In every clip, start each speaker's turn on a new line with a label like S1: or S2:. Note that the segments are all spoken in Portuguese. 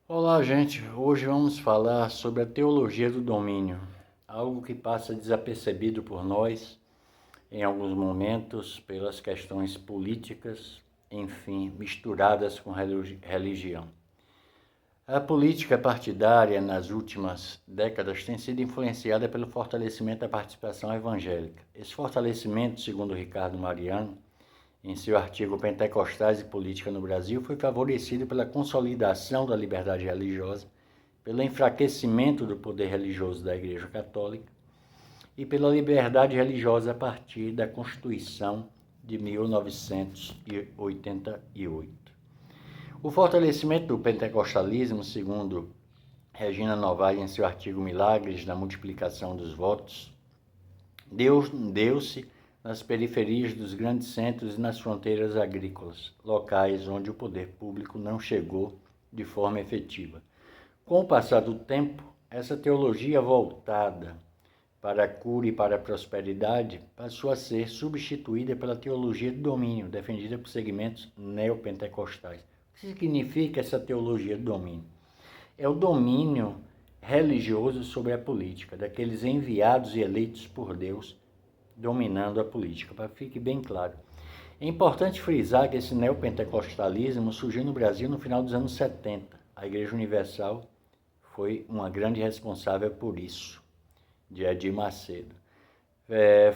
S1: Olá, gente. Hoje vamos falar sobre a teologia do domínio, algo que passa desapercebido por nós em alguns momentos pelas questões políticas, enfim, misturadas com religião. A política partidária nas últimas décadas tem sido influenciada pelo fortalecimento da participação evangélica. Esse fortalecimento, segundo Ricardo Mariano, em seu artigo Pentecostais e Política no Brasil, foi favorecido pela consolidação da liberdade religiosa, pelo enfraquecimento do poder religioso da Igreja Católica e pela liberdade religiosa a partir da Constituição de 1988. O fortalecimento do pentecostalismo, segundo Regina Novaes em seu artigo Milagres da Multiplicação dos Votos, deu-se nas periferias dos grandes centros e nas fronteiras agrícolas, locais onde o poder público não chegou de forma efetiva. Com o passar do tempo, essa teologia voltada para a cura e para a prosperidade passou a ser substituída pela teologia do domínio, defendida por segmentos neopentecostais. O que significa essa teologia do domínio? É o domínio religioso sobre a política, daqueles enviados e eleitos por Deus dominando a política, para que fique bem claro. É importante frisar que esse neopentecostalismo surgiu no Brasil no final dos anos 70. A Igreja Universal foi uma grande responsável por isso, de Edir Macedo.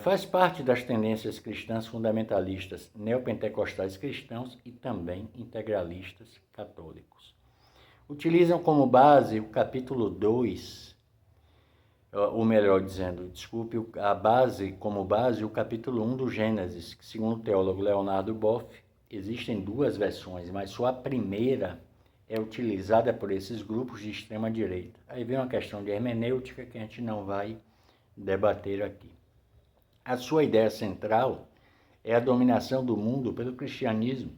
S1: Faz parte das tendências cristãs fundamentalistas neopentecostais cristãos e também integralistas católicos. Utilizam como base o capítulo 2, ou melhor dizendo, como base o capítulo 1 do Gênesis, que segundo o teólogo Leonardo Boff, existem duas versões, mas só a primeira é utilizada por esses grupos de extrema direita. Aí vem uma questão de hermenêutica que a gente não vai debater aqui. A sua ideia central é a dominação do mundo pelo cristianismo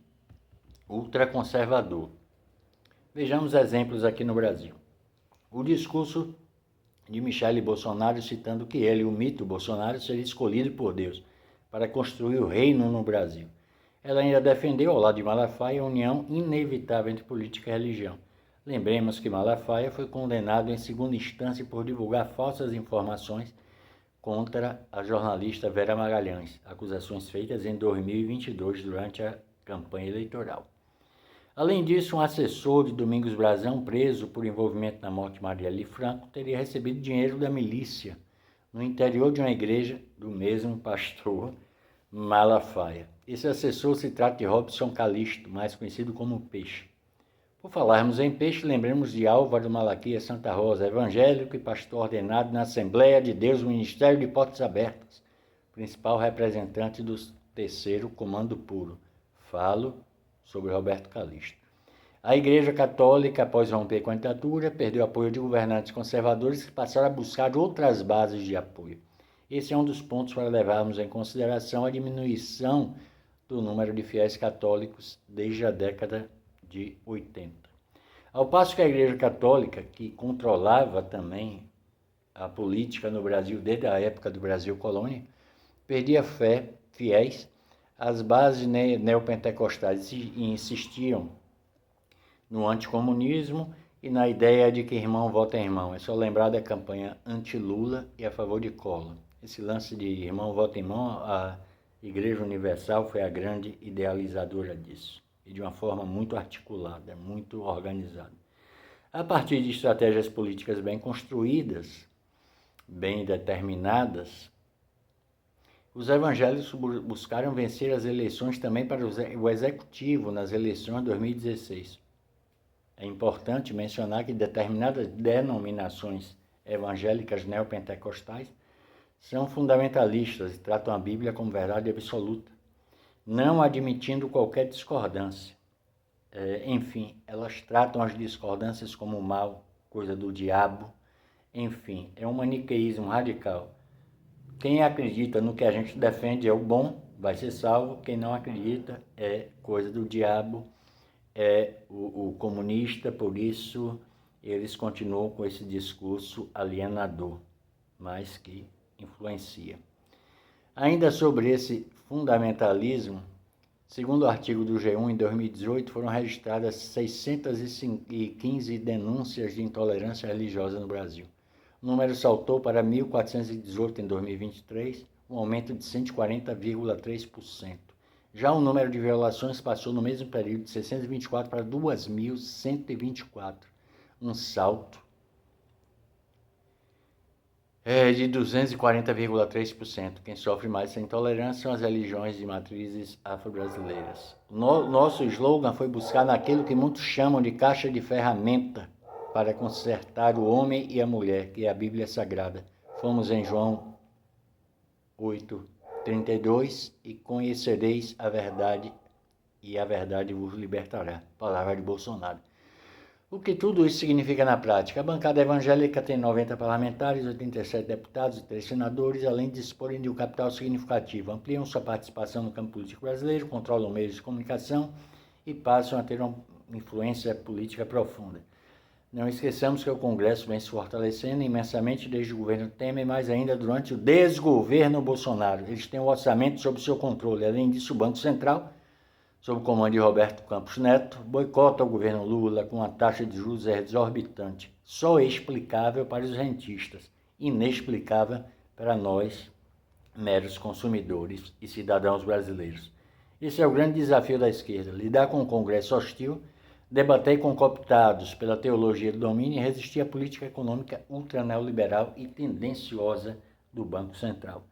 S1: ultraconservador. Vejamos exemplos aqui no Brasil. O discurso de Michele Bolsonaro citando que ele, o mito Bolsonaro, seria escolhido por Deus para construir o reino no Brasil. Ela ainda defendeu, ao lado de Malafaia, a união inevitável entre política e religião. Lembremos que Malafaia foi condenado em segunda instância por divulgar falsas informações contra a jornalista Vera Magalhães, acusações feitas em 2022 durante a campanha eleitoral. Além disso, um assessor de Domingos Brazão, preso por envolvimento na morte de Marielle Franco, teria recebido dinheiro da milícia no interior de uma igreja do mesmo pastor Malafaia. Esse assessor se trata de Robson Calixto, mais conhecido como Peixe. Por falarmos em Peixe, lembremos de Álvaro Malaquias Santa Rosa, evangélico e pastor ordenado na Assembleia de Deus, Ministério de Portas Abertas, principal representante do terceiro Comando Puro. Falo sobre Roberto Calixto. A Igreja Católica, após romper com a ditadura, perdeu apoio de governantes conservadores que passaram a buscar outras bases de apoio. Esse é um dos pontos para levarmos em consideração a diminuição do número de fiéis católicos desde a década de 80. Ao passo que a Igreja Católica, que controlava também a política no Brasil desde a época do Brasil colônia, perdia fiéis, as bases neopentecostais insistiam no anticomunismo e na ideia de que irmão vota irmão. É só lembrar da campanha anti-Lula e a favor de Collor. Esse lance de irmão vota irmão, a Igreja Universal foi a grande idealizadora disso, e de uma forma muito articulada, muito organizada. A partir de estratégias políticas bem construídas, bem determinadas, os evangélicos buscaram vencer as eleições também para o executivo nas eleições de 2016. É importante mencionar que determinadas denominações evangélicas neopentecostais são fundamentalistas e tratam a Bíblia como verdade absoluta, não admitindo qualquer discordância. Enfim, elas tratam as discordâncias como mal, coisa do diabo. Enfim, é um maniqueísmo radical. Quem acredita no que a gente defende é o bom, vai ser salvo. Quem não acredita é coisa do diabo, é o comunista. Por isso, eles continuam com esse discurso alienador, mas que influencia. Ainda sobre esse fundamentalismo, Segundo o artigo do G1, em 2018, foram registradas 615 denúncias de intolerância religiosa no Brasil. O número saltou para 1.418 em 2023, um aumento de 140,3%. Já o número de violações passou no mesmo período de 624 para 2.124, um salto de 240,3%. Quem sofre mais essa intolerância são as religiões de matrizes afro-brasileiras. Nosso slogan foi buscar naquilo que muitos chamam de caixa de ferramenta para consertar o homem e a mulher, que é a Bíblia Sagrada. Fomos em João 8:32, e conhecereis a verdade, e a verdade vos libertará. Palavra de Bolsonaro. O que tudo isso significa na prática? A bancada evangélica tem 90 parlamentares, 87 deputados e 3 senadores, além de disporem de um capital significativo. Ampliam sua participação no campo político brasileiro, controlam meios de comunicação e passam a ter uma influência política profunda. Não esqueçamos que o Congresso vem se fortalecendo imensamente desde o governo Temer, mas ainda durante o desgoverno Bolsonaro. Eles têm o orçamento sob seu controle. Além disso, o Banco Central, sob o comando de Roberto Campos Neto, boicota o governo Lula com uma taxa de juros exorbitante, só explicável para os rentistas, inexplicável para nós, meros consumidores e cidadãos brasileiros. Esse é o grande desafio da esquerda: lidar com um Congresso hostil, debater com cooptados pela teologia do domínio e resistir à política econômica ultraneoliberal e tendenciosa do Banco Central.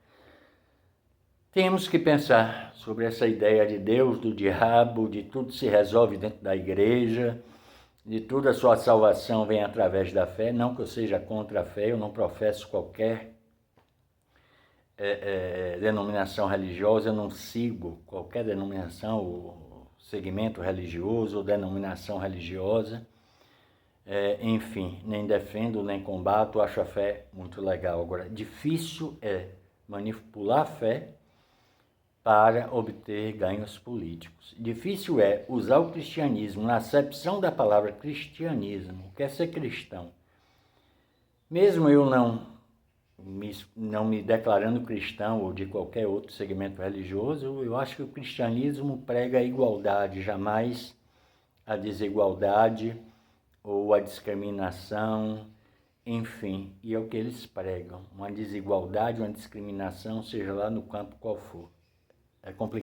S1: Temos que pensar sobre essa ideia de Deus, do diabo, de tudo se resolve dentro da igreja, de tudo a sua salvação vem através da fé. Não que eu seja contra a fé, eu não professo qualquer denominação religiosa, eu não sigo qualquer denominação ou segmento religioso ou denominação religiosa. Enfim, nem defendo, nem combato, acho a fé muito legal. Agora, difícil é manipular a fé para obter ganhos políticos. Difícil é usar o cristianismo, na acepção da palavra cristianismo, que é ser cristão. Mesmo eu não me declarando cristão ou de qualquer outro segmento religioso, eu acho que o cristianismo prega a igualdade, jamais a desigualdade ou a discriminação, enfim, e é o que eles pregam, uma desigualdade, uma discriminação, seja lá no campo qual for. É complicado.